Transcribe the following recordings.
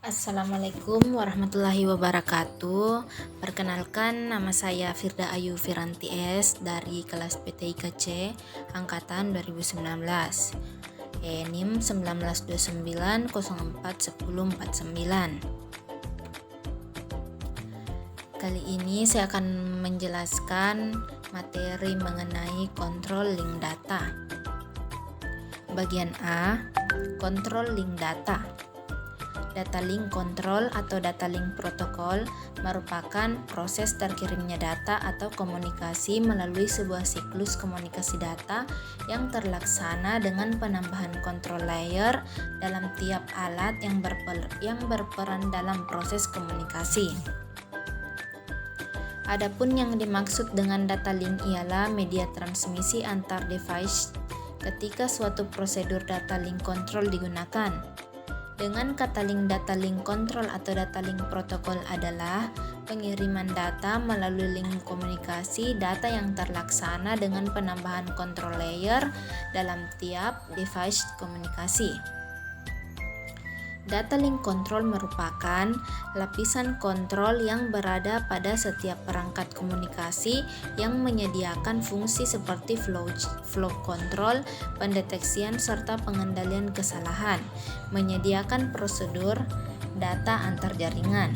Assalamualaikum warahmatullahi wabarakatuh. Perkenalkan, nama saya Firda Ayu Firanti S dari kelas PTIKC angkatan 2019. NIM 1929041049. Kali ini saya akan menjelaskan materi mengenai kontrol link data. Bagian A, kontrol link data. Data link control atau data link protokol merupakan proses terkirimnya data atau komunikasi melalui sebuah siklus komunikasi data yang terlaksana dengan penambahan control layer dalam tiap alat yang berperan dalam proses komunikasi. Adapun yang dimaksud dengan data link ialah media transmisi antar device ketika suatu prosedur data link control digunakan. Dengan kata link data link control atau data link protokol adalah pengiriman data melalui link komunikasi data yang terlaksana dengan penambahan control layer dalam tiap device komunikasi. Data link control merupakan lapisan kontrol yang berada pada setiap perangkat komunikasi yang menyediakan fungsi seperti flow control, pendeteksian serta pengendalian kesalahan, menyediakan prosedur data antar jaringan.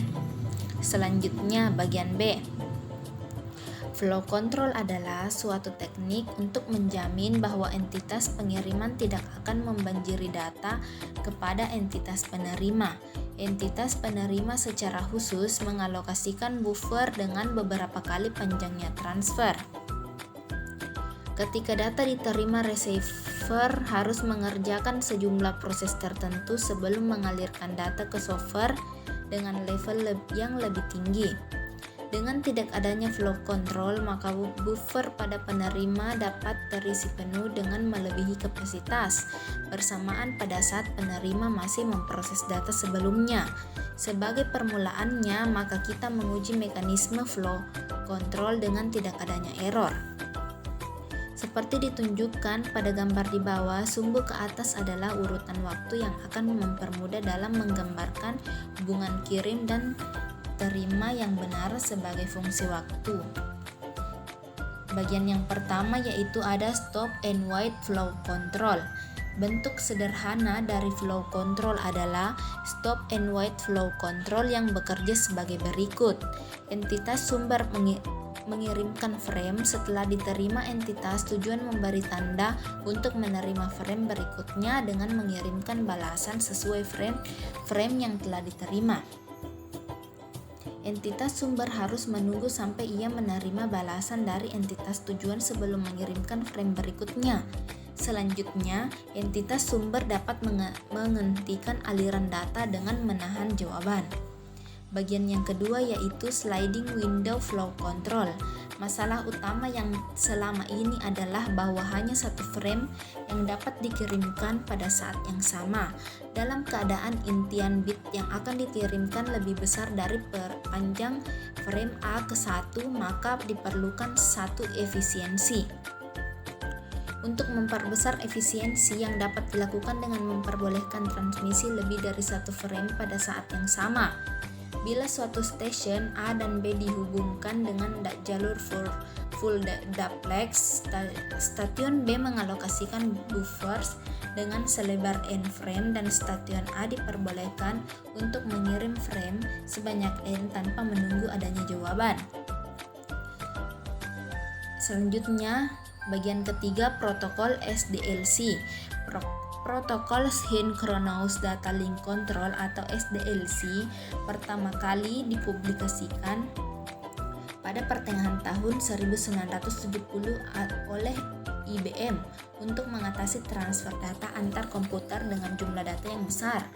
Selanjutnya bagian B. Flow control adalah suatu teknik untuk menjamin bahwa entitas pengiriman tidak akan membanjiri data kepada entitas penerima. Entitas penerima secara khusus mengalokasikan buffer dengan beberapa kali panjangnya transfer. Ketika data diterima, receiver harus mengerjakan sejumlah proses tertentu sebelum mengalirkan data ke server dengan level yang lebih tinggi. Dengan tidak adanya flow control, maka buffer pada penerima dapat terisi penuh dengan melebihi kapasitas bersamaan pada saat penerima masih memproses data sebelumnya. Sebagai permulaannya, maka kita menguji mekanisme flow control dengan tidak adanya error. Seperti ditunjukkan pada gambar di bawah, sumbu ke atas adalah urutan waktu yang akan mempermudah dalam menggambarkan hubungan kirim dan terima yang benar sebagai fungsi waktu. Bagian yang pertama yaitu ada stop and wait flow control. Bentuk sederhana dari flow control adalah stop and wait flow control yang bekerja sebagai berikut. Entitas sumber mengirimkan frame. Setelah diterima entitas, tujuan memberi tanda untuk menerima frame berikutnya dengan mengirimkan balasan sesuai frame yang telah diterima. Entitas sumber harus menunggu sampai ia menerima balasan dari entitas tujuan sebelum mengirimkan frame berikutnya. Selanjutnya, entitas sumber dapat menghentikan aliran data dengan menahan jawaban. Bagian yang kedua yaitu sliding window flow control. Masalah utama yang selama ini adalah bahwa hanya satu frame yang dapat dikirimkan pada saat yang sama. Dalam keadaan intian bit yang akan dikirimkan lebih besar dari panjang frame A ke 1, maka diperlukan satu efisiensi. Untuk memperbesar efisiensi yang dapat dilakukan dengan memperbolehkan transmisi lebih dari satu frame pada saat yang sama. Bila suatu stasiun A dan B dihubungkan dengan jalur full duplex, stasiun B mengalokasikan buffers dengan selebar n frame dan stasiun A diperbolehkan untuk mengirim frame sebanyak n tanpa menunggu adanya jawaban. Selanjutnya, bagian ketiga protokol SDLC. Protokol Synchronous Data Link Control atau SDLC pertama kali dipublikasikan pada pertengahan tahun 1970 oleh IBM untuk mengatasi transfer data antar komputer dengan jumlah data yang besar.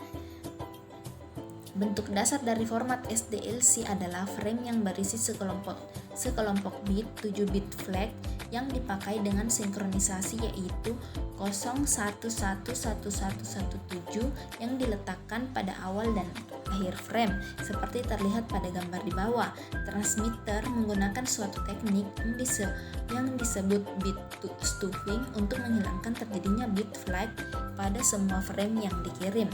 Bentuk dasar dari format SDLC adalah frame yang berisi sekelompok bit 7 bit flag yang dipakai dengan sinkronisasi yaitu 01111117 yang diletakkan pada awal dan akhir frame seperti terlihat pada gambar di bawah. Transmitter menggunakan suatu teknik yang disebut bit stuffing untuk menghilangkan terjadinya bit flag pada semua frame yang dikirim.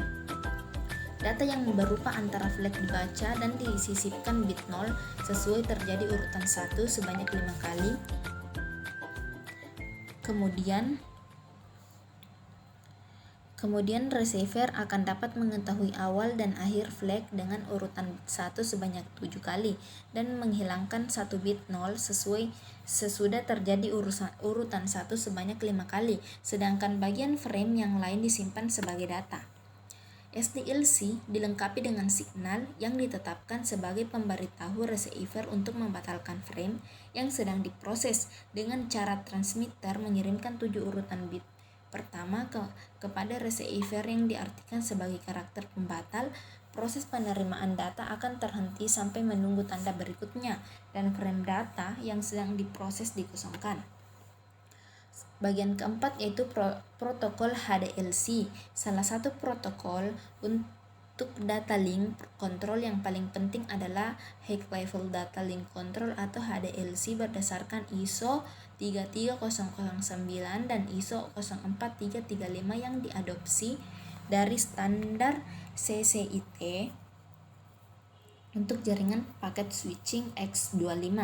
Data yang berupa antara flag dibaca dan disisipkan bit 0 sesuai terjadi urutan 1 sebanyak 5 kali. Kemudian receiver akan dapat mengetahui awal dan akhir flag dengan urutan bit 1 sebanyak 7 kali dan menghilangkan 1 bit 0 sesudah terjadi urutan 1 sebanyak 5 kali, sedangkan bagian frame yang lain disimpan sebagai data. SDLC dilengkapi dengan signal yang ditetapkan sebagai pemberitahu receiver untuk membatalkan frame yang sedang diproses dengan cara transmitter mengirimkan 7 urutan bit pertama kepada receiver yang diartikan sebagai karakter pembatal. Proses penerimaan data akan terhenti sampai menunggu tanda berikutnya dan frame data yang sedang diproses dikosongkan. Bagian keempat yaitu protokol HDLC. Salah satu protokol untuk data link control yang paling penting adalah High Level Data Link Control atau HDLC berdasarkan ISO 33009 dan ISO 04335 yang diadopsi dari standar CCIT untuk jaringan paket switching X25.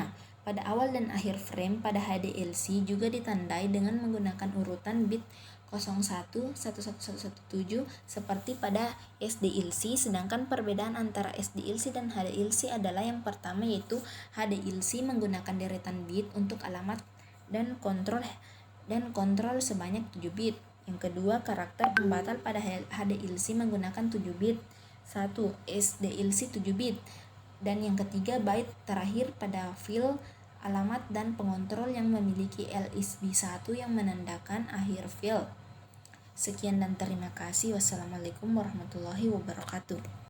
Pada awal dan akhir frame pada HDLC juga ditandai dengan menggunakan urutan bit 011117 seperti pada SDLC, sedangkan perbedaan antara SDLC dan HDLC adalah yang pertama yaitu HDLC menggunakan deretan bit untuk alamat dan kontrol sebanyak 7 bit. Yang kedua, karakter pembatal pada HDLC menggunakan 7 bit. 1. SDLC 7 bit. Dan yang ketiga, byte terakhir pada file alamat dan pengontrol yang memiliki LSB1 yang menandakan akhir file. Sekian dan terima kasih. Wassalamualaikum warahmatullahi wabarakatuh.